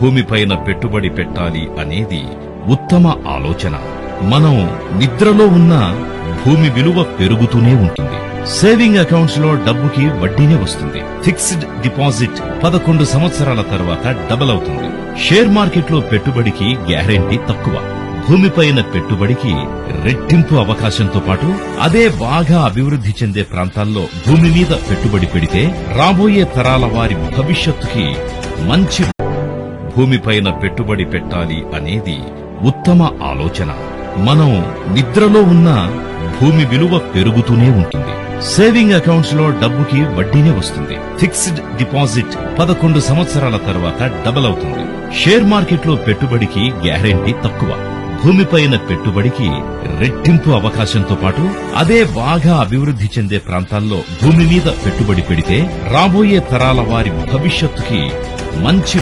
భూమిపైన పెట్టుబడి పెట్టాలి అనేది ఉత్తమ ఆలోచన. మనం నిద్రలో ఉన్న భూమి విలువ పెరుగుతూనే ఉంటుంది. సేవింగ్ అకౌంట్స్ లో డబ్బుకి వడ్డీనే వస్తుంది. ఫిక్స్డ్ డిపాజిట్ 11 సంవత్సరాల తర్వాత డబుల్ అవుతుంది. షేర్ మార్కెట్ లో పెట్టుబడికి గ్యారెంటీ తక్కువ. భూమిపైన పెట్టుబడికి రెట్టింపు అవకాశంతో పాటు అదే బాగా అభివృద్ధి చెందే ప్రాంతాల్లో భూమి మీద పెట్టుబడి పెడితే రాబోయే తరాల వారి భవిష్యత్తుకి మంచి. భూమిపైన పెట్టుబడి పెట్టాలి అనేది ఉత్తమ ఆలోచన. మనం నిద్రలో ఉన్న భూమి విలువ పెరుగుతూనే ఉంటుంది. సేవింగ్ అకౌంట్స్ లో డబ్బుకి వడ్డీనే వస్తుంది. ఫిక్స్డ్ డిపాజిట్ 11 సంవత్సరాల తర్వాత డబుల్ అవుతుంది. షేర్ మార్కెట్ లో పెట్టుబడికి గ్యారెంటీ తక్కువ. భూమిపైన పెట్టుబడికి రెట్టింపు అవకాశంతో పాటు అదే బాగా అభివృద్ధి చెందే ప్రాంతాల్లో భూమి మీద పెట్టుబడి పెడితే రాబోయే తరాల వారి భవిష్యత్తుకి మంచి